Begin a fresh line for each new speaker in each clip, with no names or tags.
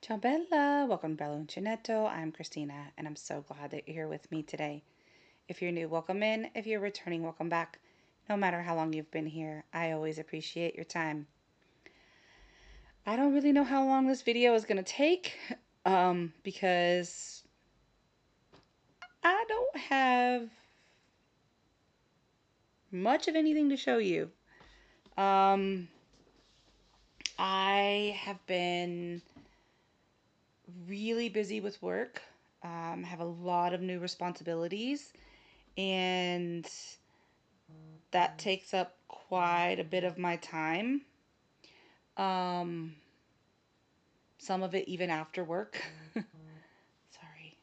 Ciao Bella, welcome to Bello Uncinetto. I'm Christina and I'm so glad that you're here with me today. If you're new, welcome in. If you're returning, welcome back. No matter how long you've been here, I always appreciate your time. I don't really know how long this video is going to take because I don't have much of anything to show you. I have been really busy with work. Have a lot of new responsibilities, and that takes up quite a bit of my time. Um, some of it even after work. Sorry,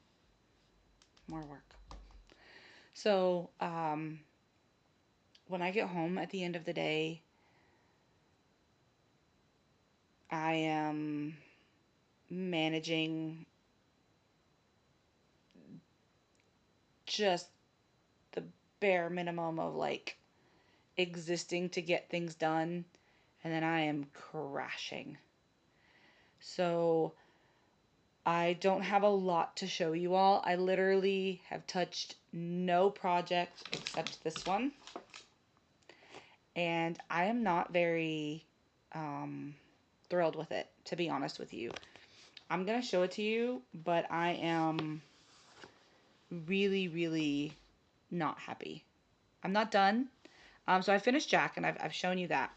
more work. So, when I get home at the end of the day, I am managing just the bare minimum of like existing to get things done, and then I am crashing. So I don't have a lot to show you all. I literally have touched no project except this one. And I am not very thrilled with it, to be honest with you. I'm going to show it to you, but I am really, really not happy. I'm not done. So I finished Jack, and I've shown you that.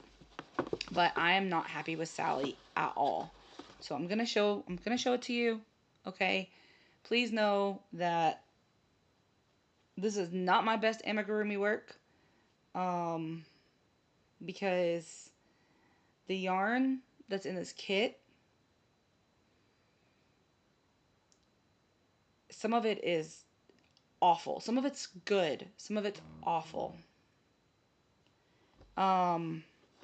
But I am not happy with Sally at all. So I'm gonna show it to you. Okay? Please know that this is not my best amigurumi work. Because the yarn that's in this kit, some of it is awful. Some of it's good. Some of it's awful.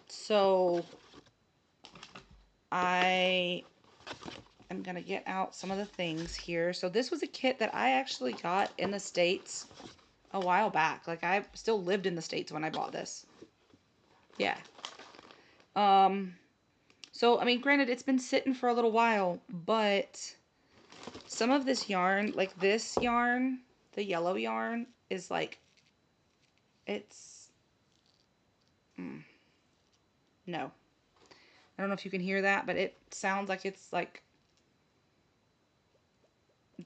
So I am gonna get out some of the things here. So this was a kit that I actually got in the States a while back. Like, I still lived in the States when I bought this. Yeah. So, I mean, granted, it's been sitting for a little while, but some of this yarn, like this yarn, the yellow yarn, is like, it's, no. I don't know if you can hear that, but it sounds like it's like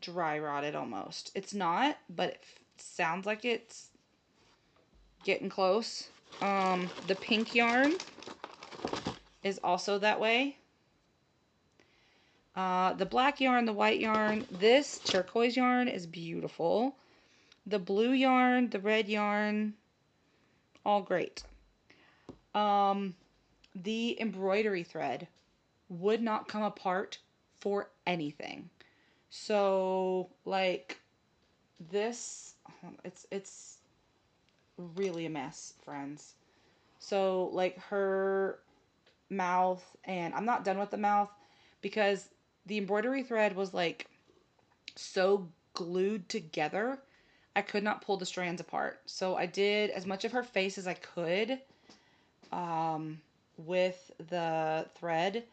dry rotted almost. It's not, but it sounds like it's getting close. The pink yarn is also that way. The black yarn, the white yarn, this turquoise yarn is beautiful. The blue yarn, the red yarn, all great. The embroidery thread would not come apart for anything. So, like, this, it's really a mess, friends. So, like, her mouth, and I'm not done with the mouth because the embroidery thread was like so glued together, I could not pull the strands apart. So I did as much of her face as I could with the thread,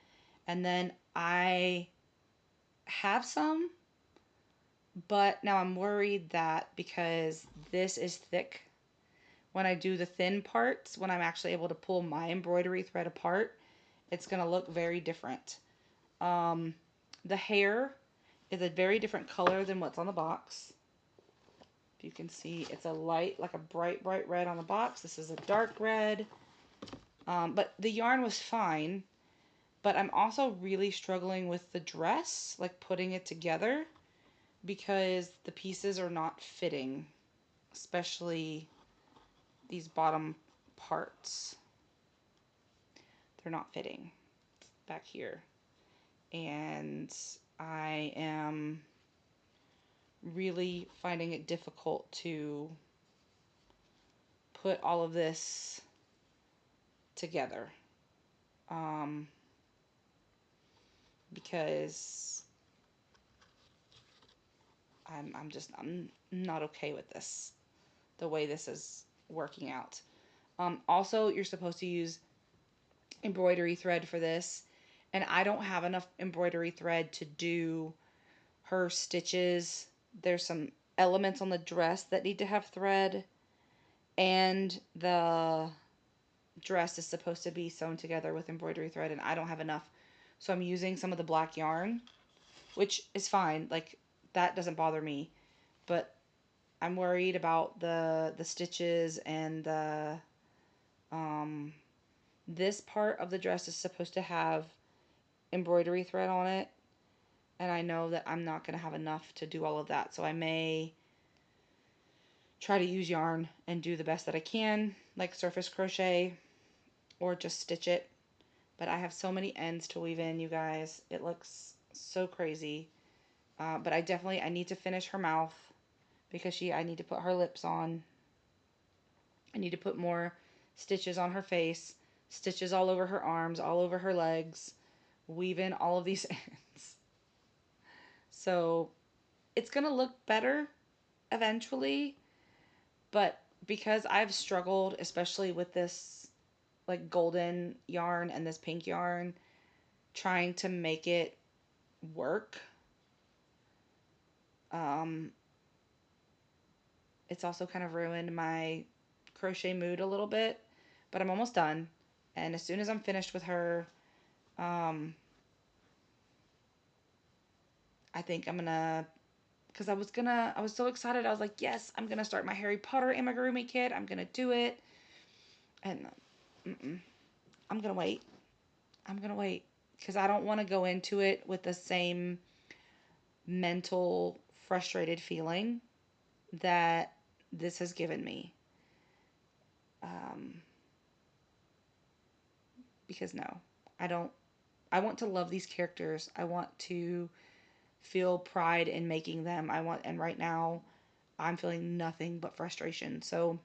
and then I have some, but now I'm worried that because this is thick, when I do the thin parts, when I'm actually able to pull my embroidery thread apart, it's going to look very different. The hair is a very different color than what's on the box. If you can see, it's a light, like a bright, bright red on the box. This is a dark red. But the yarn was fine. But I'm also really struggling with the dress, like putting it together, because the pieces are not fitting, especially these bottom parts. They're not fitting back here. And I am really finding it difficult to put all of this together. Because I'm not okay with this, the way this is working out. Also, you're supposed to use embroidery thread for this, and I don't have enough embroidery thread to do her stitches. There's some elements on the dress that need to have thread, and the dress is supposed to be sewn together with embroidery thread, and I don't have enough. So I'm using some of the black yarn, which is fine. Like, that doesn't bother me. But I'm worried about the stitches and the this part of the dress is supposed to have embroidery thread on it, and I know that I'm not going to have enough to do all of that. So I may try to use yarn and do the best that I can, like surface crochet or just stitch it. But I have so many ends to weave in, you guys. It looks so crazy. But I need to finish her mouth because I need to put her lips on. I need to put more stitches on her face, stitches all over her arms, all over her legs, weave in all of these ends. So it's going to look better eventually, but because I've struggled, especially with this like golden yarn and this pink yarn, trying to make it work, it's also kind of ruined my crochet mood a little bit, but I'm almost done. And as soon as I'm finished with her, I think I'm gonna, because I was so excited. I was like, yes, I'm gonna start my Harry Potter amigurumi kit. I'm gonna do it. And I'm gonna wait. I'm gonna wait because I don't want to go into it with the same mental frustrated feeling that this has given me. Um, because no, I don't. I want to love these characters. I want to feel pride in making them. And right now, I'm feeling nothing but frustration. So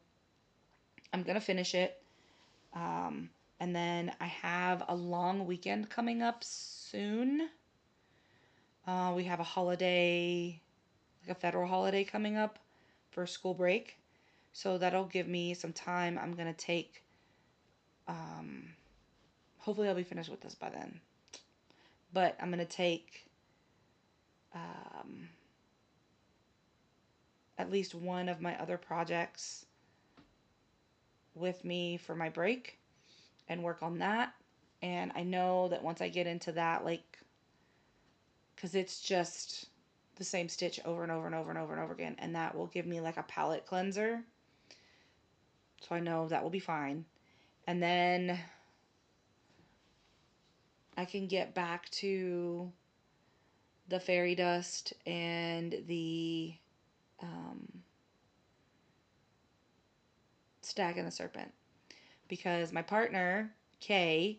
I'm gonna finish it. Um, and then I have a long weekend coming up soon. We have a holiday, like a federal holiday coming up for school break. So that'll give me some time. I'm going to take, um, hopefully I'll be finished with this by then. But I'm going to take um, at least one of my other projects with me for my break and work on that. And I know that once I get into that, like, because it's just the same stitch over and over and over and over and over again, and that will give me like a palette cleanser. So I know that will be fine. And then I can get back to the fairy dust and the stag and the serpent, because my partner Kay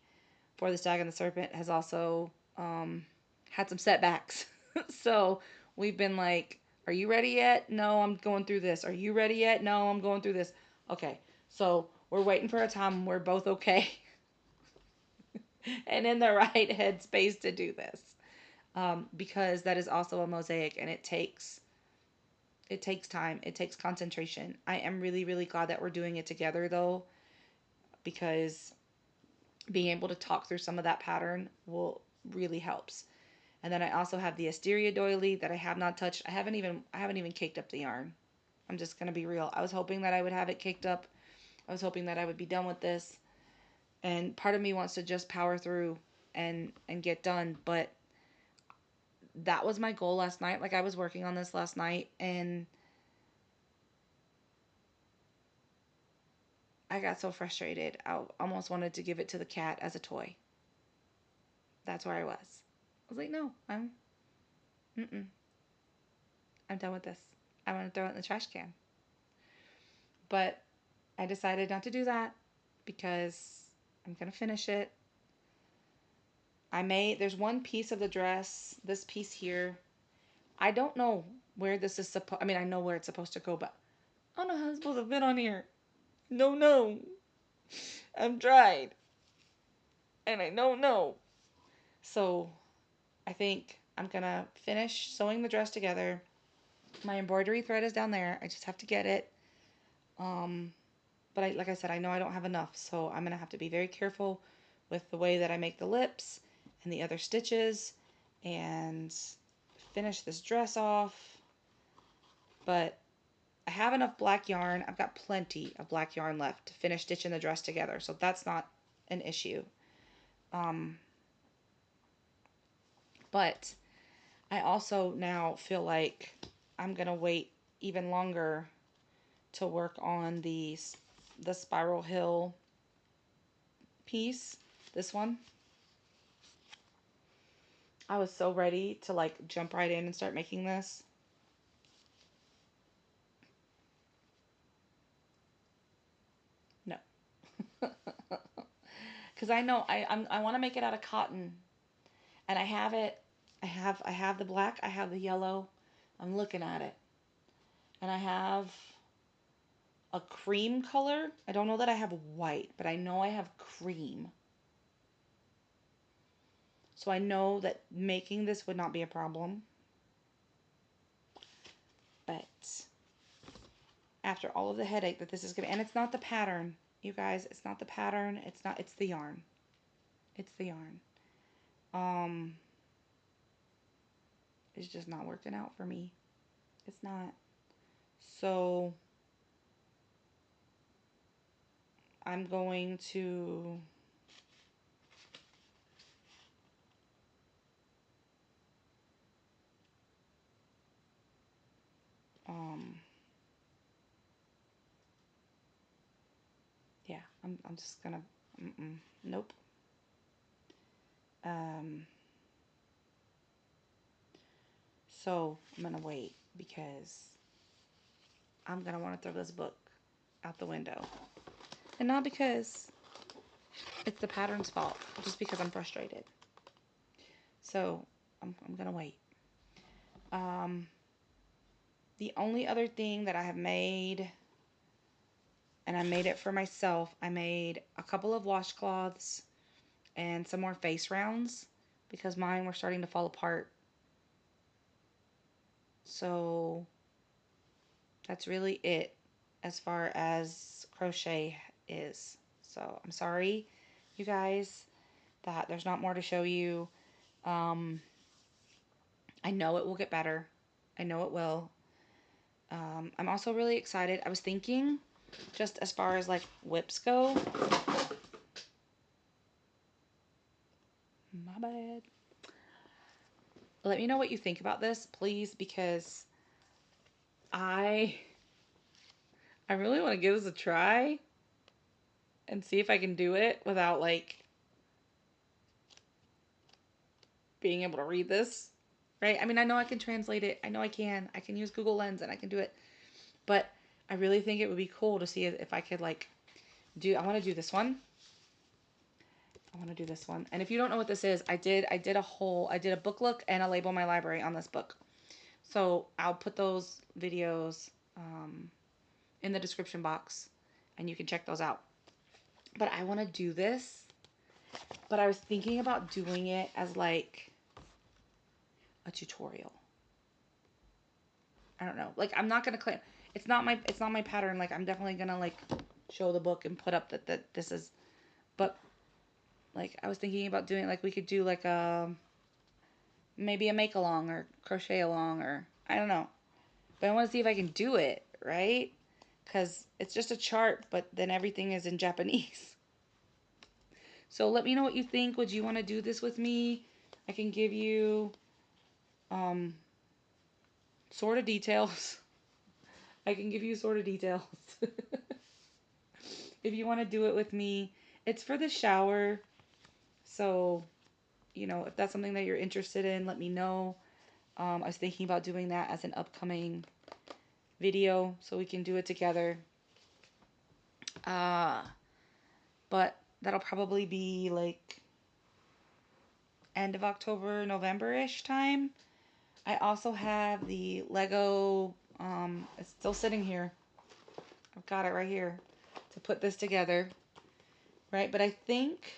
for the stag and the serpent has also had some setbacks. So we've been like, are you ready yet? No, I'm going through this. Are you ready yet? No, I'm going through this. Okay, so we're waiting for a time we're both okay and in the right headspace to do this, because that is also a mosaic, and it takes time, it takes concentration. I am really, really glad that we're doing it together though, because being able to talk through some of that pattern will really helps. And then I also have the Asteria doily that I have not touched. I haven't even caked up the yarn. I'm just gonna be real. I was hoping that I would have it caked up. I was hoping that I would be done with this. And part of me wants to just power through and get done, but that was my goal last night. Like, I was working on this last night, and I got so frustrated. I almost wanted to give it to the cat as a toy. That's where I was. I was like, no, mm-mm, I'm done with this. I want to throw it in the trash can. But I decided not to do that because I'm going to finish it. There's one piece of the dress, this piece here. I don't know where this is supposed, I mean, I know where it's supposed to go, but I don't know how it's supposed to fit on here. No. I'm dried. And I don't know. So I think I'm going to finish sewing the dress together. My embroidery thread is down there. I just have to get it. But like I said, I know I don't have enough. So I'm going to have to be very careful with the way that I make the lips and the other stitches and finish this dress off. But I have enough black yarn. I've got plenty of black yarn left to finish stitching the dress together, so that's not an issue. But I also now feel like I'm gonna wait even longer to work on the Spiral Hill piece. This one. I was so ready to like jump right in and start making this. No. Because I know I want to make it out of cotton, and I have it. I have the black. I have the yellow. I'm looking at it, and I have a cream color. I don't know that I have white, but I know I have cream. So I know that making this would not be a problem. But after all of the headache that this is gonna, and it's not the pattern, you guys. It's not the pattern. It's not. It's the yarn. It's the yarn. It's just not working out for me. It's not. So I'm going to yeah, I'm just gonna nope. So I'm gonna wait because I'm gonna want to throw this book out the window, and not because it's the pattern's fault, just because I'm frustrated. So I'm gonna wait. The only other thing that I have made, and I made it for myself, I made a couple of washcloths and some more face rounds because mine were starting to fall apart. So that's really it as far as crochet is. So I'm sorry, you guys, that there's not more to show you. I know it will get better. I know it will. I'm also really excited. I was thinking, just as far as like whips go. My bad. Let me know what you think about this, please, because I really want to give this a try and see if I can do it without like being able to read this, right? I mean, I know I can translate it. I know I can. I can use Google Lens and I can do it. But I really think it would be cool to see if I could like I want to do this one. I want to do this one. And if you don't know what this is, I did a book look and a label my library on this book. So I'll put those videos in the description box and you can check those out. But I want to do this, but I was thinking about doing it as like a tutorial. I don't know. Like, I'm not going to claim it's not my pattern. Like, I'm definitely going to like show the book and put up that this is, but like I was thinking about doing like we could do like maybe a make along or crochet along or I don't know. But I want to see if I can do it, right? Cuz it's just a chart, but then everything is in Japanese. So let me know what you think. Would you want to do this with me? I can give you sort of details. I can give you sort of details. If you want to do it with me. It's for the shower. So, you know, if that's something that you're interested in, let me know. I was thinking about doing that as an upcoming video so we can do it together. But that'll probably be like end of October, November-ish time. I also have the Lego, it's still sitting here. I've got it right here to put this together, right? But I think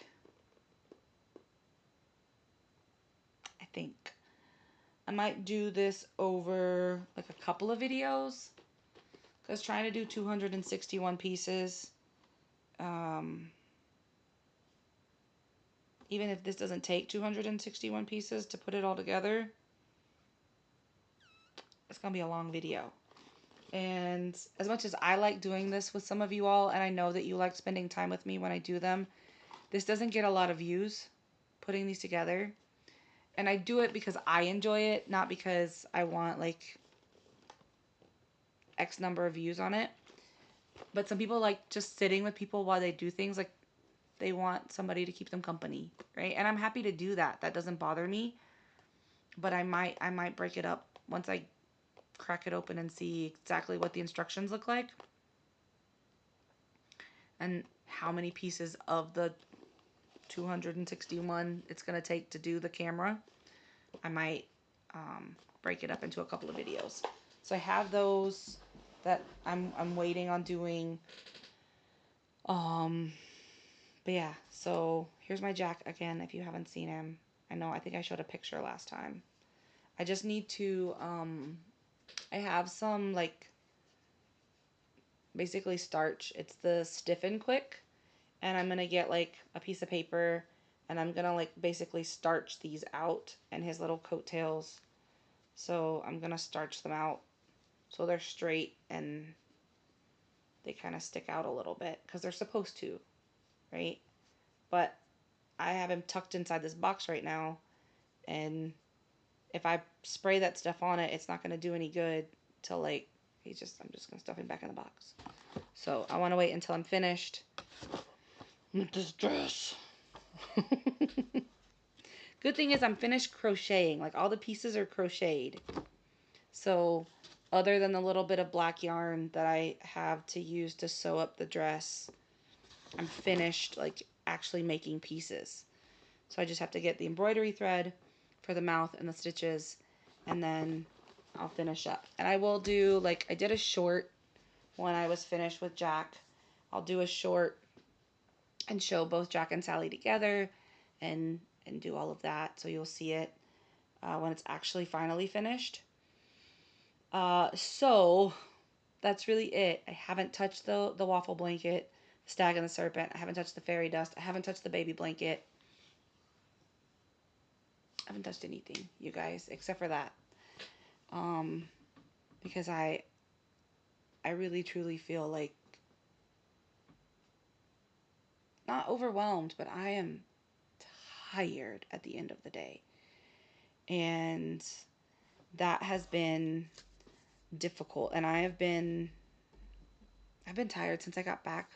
I might do this over like a couple of videos because trying to do 261 pieces, even if this doesn't take 261 pieces to put it all together, it's going to be a long video. And as much as I like doing this with some of you all, and I know that you like spending time with me when I do them, this doesn't get a lot of views putting these together. And I do it because I enjoy it, not because I want like X number of views on it. But some people like just sitting with people while they do things, like they want somebody to keep them company, right? And I'm happy to do that. That doesn't bother me. But I might break it up once I crack it open and see exactly what the instructions look like and how many pieces of the 261 it's going to take to do the camera. I might break it up into a couple of videos. So I have those that I'm waiting on doing. But yeah, so here's my Jack again if you haven't seen him. I think I showed a picture last time. I just need to I have some like basically starch. It's the Stiffen Quick, and I'm gonna get like a piece of paper and I'm gonna like basically starch these out and his little coattails. So I'm gonna starch them out so they're straight and they kind of stick out a little bit because they're supposed to, right? But I have him tucked inside this box right now, and if I spray that stuff on it, it's not gonna do any good till like I'm just gonna stuff him back in the box. So I want to wait until I'm finished with this dress. Good thing is I'm finished crocheting. Like all the pieces are crocheted. So other than the little bit of black yarn that I have to use to sew up the dress, I'm finished like actually making pieces. So I just have to get the embroidery thread for the mouth and the stitches, and then I'll finish up. And I will do, like, I did a short when I was finished with Jack. I'll do a short and show both Jack and Sally together and do all of that. So you'll see it when it's actually finally finished. So that's really it. I haven't touched the waffle blanket, the stag and the serpent. I haven't touched the fairy dust. I haven't touched the baby blanket. I haven't touched anything, you guys, except for that. Because I really truly feel like not overwhelmed, but I am tired at the end of the day. And that has been difficult. And I've been tired since I got back,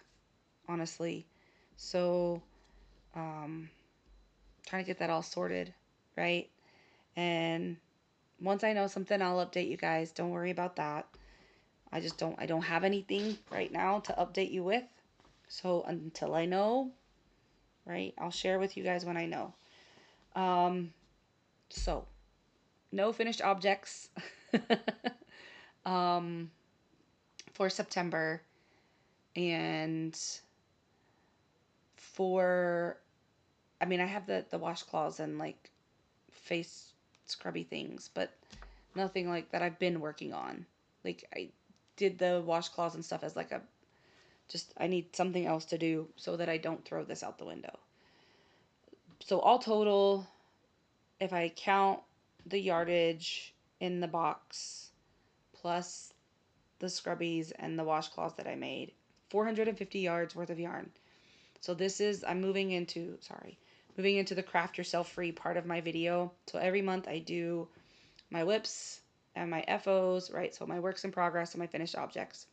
honestly. So, trying to get that all sorted, right? And once I know something, I'll update you guys. Don't worry about that. I don't have anything right now to update you with. So until I know, right, I'll share with you guys when I know. So no finished objects for September, and I have the washcloths and like face scrubby things, but nothing like that I've been working on. Like I did the washcloths and stuff as like I need something else to do so that I don't throw this out the window. So all total, if I count the yardage in the box plus the scrubbies and the washcloths that I made, 450 yards worth of yarn. So this is, I'm moving into the craft yourself free part of my video. So every month I do my whips and my FOs, right? So my works in progress and my finished objects.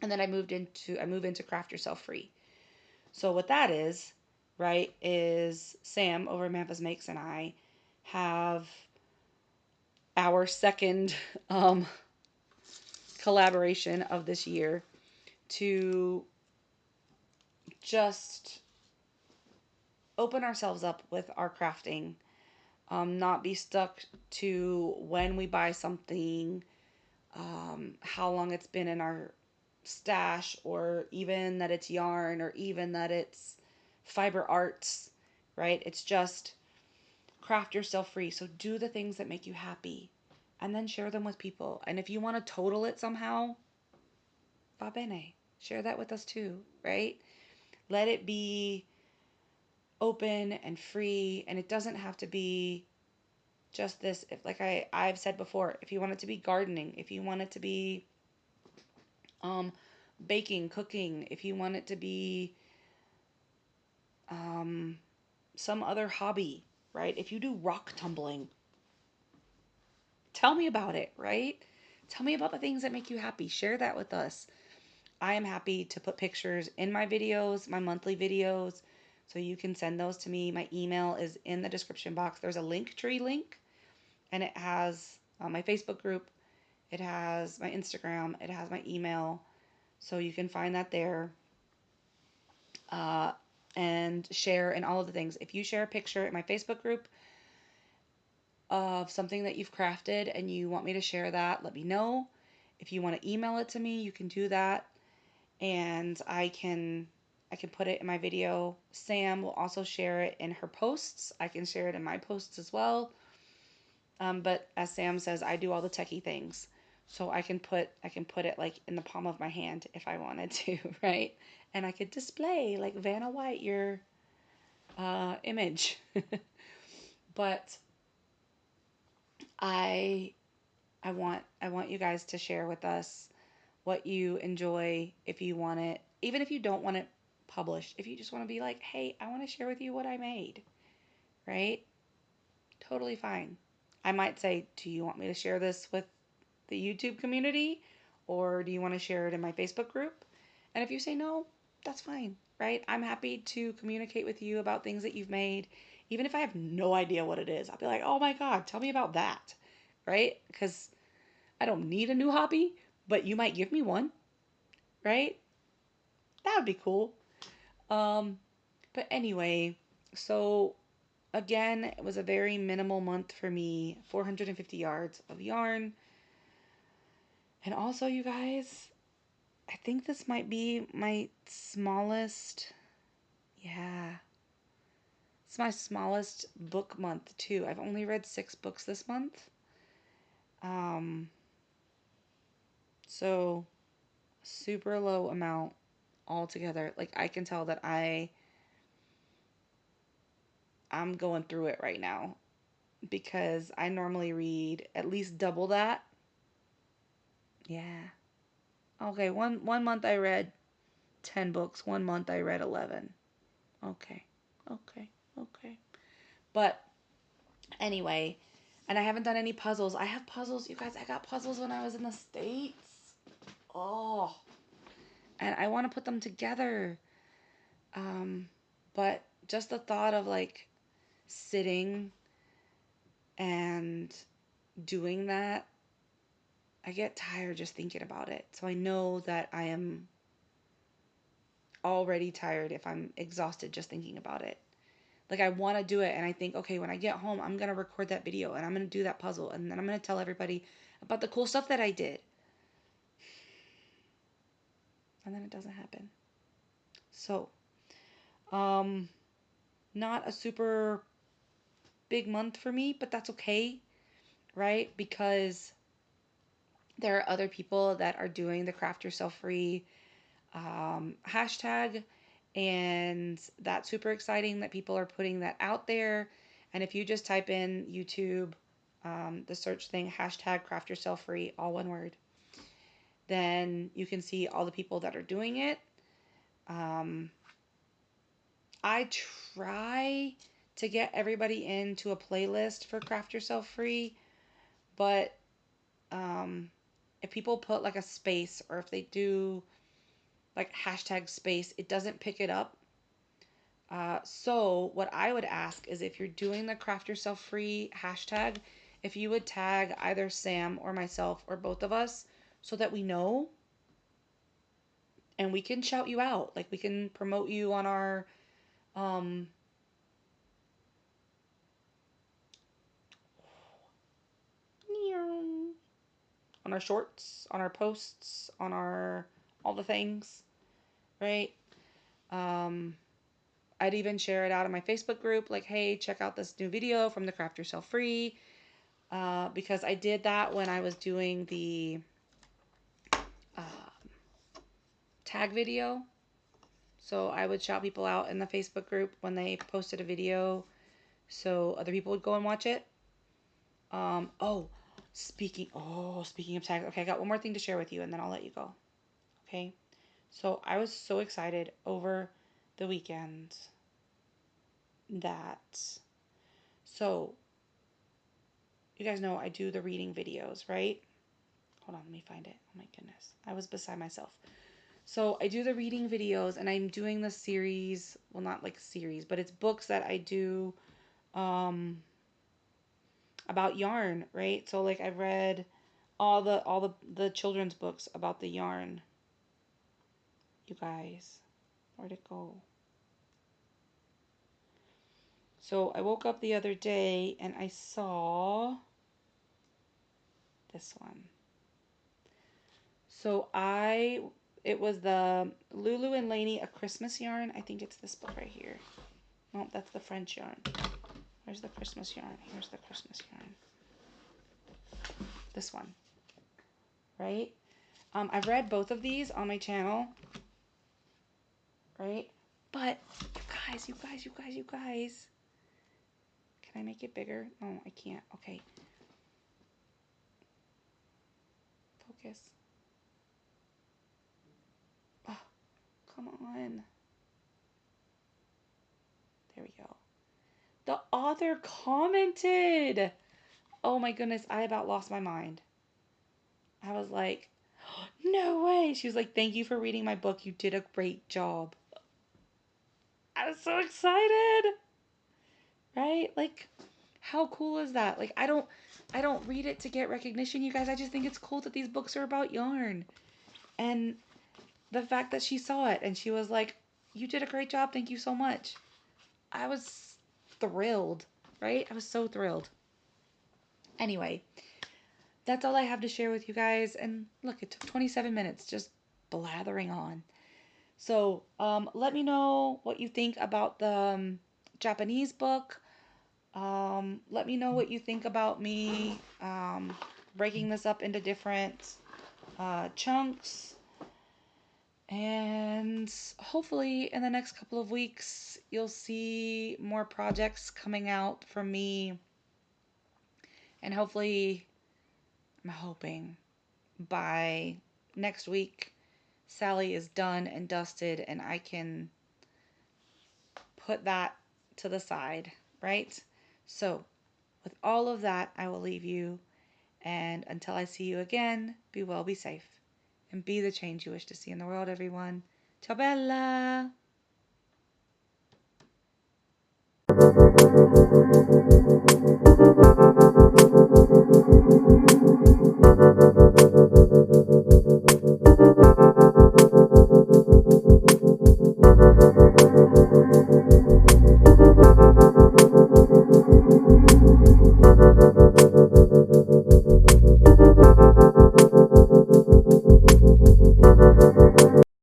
And then I move into craft yourself free. So what that is, right, is Sam over Memphis Makes and I have our second collaboration of this year to just open ourselves up with our crafting, not be stuck to when we buy something, how long it's been in our stash, or even that it's yarn, or even that it's fiber arts, right? It's just craft yourself free. So do the things that make you happy and then share them with people. And if you want to total it somehow, va bene, share that with us too, right? Let it be open and free, and it doesn't have to be just this. If, like I've said before, if you want it to be gardening, if you want it to be um, baking, cooking, if you want it to be um, some other hobby, right? If you do rock tumbling, tell me about it, right? Tell me about the things that make you happy. Share that with us. I am happy to put pictures in my videos, my monthly videos, so you can send those to me. My email is in the description box. There's a Linktree link, and it has my Facebook group, it has my Instagram, it has my email, so you can find that there. Uh, and share and all of the things. If you share a picture in my Facebook group of something that you've crafted and you want me to share that, let me know. If you want to email it to me, you can do that, and I can put it in my video. Sam will also share it in her posts. I can share it in my posts as well. But as Sam says, I do all the techie things, so I can put it like in the palm of my hand if I wanted to, right? And I could display like Vanna White your image. But I I want you guys to share with us what you enjoy, if you want it, even if you don't want it published, if you just want to be like, hey, I want to share with you what I made, right? Totally fine. I might say, do you want me to share this with the YouTube community, or do you want to share it in my Facebook group? And if you say no, that's fine, right? I'm happy to communicate with you about things that you've made. Even if I have no idea what it is, I'll be like, oh my God, tell me about that, right? Because I don't need a new hobby, but you might give me one, right? That would be cool. Um, but anyway, so again, it was a very minimal month for me. 450 yards of yarn. And also, you guys, I think this might be my smallest, yeah, it's my smallest book month too. I've only read 6 books this month. Um, so super low amount altogether. Like I can tell that I'm going through it right now because I normally read at least double that. Yeah. Okay, one month I read 10 books. One month I read 11. Okay. Okay. Okay. But anyway, and I haven't done any puzzles. I have puzzles, you guys. I got puzzles when I was in the States. Oh, and I want to put them together. Um, but just the thought of like sitting and doing that, I get tired just thinking about it. So I know that I am already tired if I'm exhausted just thinking about it. Like I want to do it, and I think, okay, when I get home, I'm going to record that video and I'm going to do that puzzle, and then I'm going to tell everybody about the cool stuff that I did. And then it doesn't happen. So, um not a super big month for me, but that's okay, right? Because there are other people that are doing the craft yourself free hashtag, and that's super exciting that people are putting that out there. And if you just type in YouTube, the search thing, hashtag craft yourself free, all one word, then you can see all the people that are doing it. I try to get everybody into a playlist for craft yourself free, but if people put like a space, or if they do like hashtag space, it doesn't pick it up. So what I would ask is, if you're doing the craft yourself free hashtag, if you would tag either Sam or myself or both of us, so that we know and we can shout you out. Like we can promote you on our um on our shorts, on our posts, on our all the things, right? Um I'd even share it out in my Facebook group, like, hey, check out this new video from the Craft Yourself Free. Because I did that when I was doing the uh, tag video. So I would shout people out in the Facebook group when they posted a video so other people would go and watch it. Oh, speaking of tags, okay, I got one more thing to share with you and then I'll let you go. Okay. So I was so excited over the weekend that, so you guys know I do the reading videos, right? Hold on, let me find it. Oh my goodness. I was beside myself. So I do the reading videos and I'm doing the series, well not like series, but it's books that I do about yarn, right? So like I've read all the children's books about the yarn. You guys, where'd it go? So I woke up the other day and I saw this one. So it was the Lulu and Lainey A Christmas Yarn. I think it's this book right here. Nope, that's the French yarn. Where's the Christmas yarn? Here's the Christmas yarn. This one, right? I've read both of these on my channel, right? But you guys. Can I make it bigger? No, I can't. Okay. Focus. Oh, come on. There we go. The author commented. Oh my goodness, I about lost my mind. I was like, no way. She was like, thank you for reading my book. You did a great job. I was so excited. Right? Like, how cool is that? Like, I don't read it to get recognition, you guys. I just think it's cool that these books are about yarn. And the fact that she saw it and she was like, you did a great job. Thank you so much. I was thrilled, right? I was so thrilled. Anyway, that's all I have to share with you guys. And look, it took 27 minutes just blathering on. So let me know what you think about the Japanese book. Let me know what you think about me breaking this up into different chunks. And hopefully in the next couple of weeks, you'll see more projects coming out from me. And hopefully, I'm hoping by next week, Sally is done and dusted and I can put that to the side, right? So, with all of that, I will leave you. And until I see you again, be well, be safe, and be the change you wish to see in the world, everyone. Ciao bella!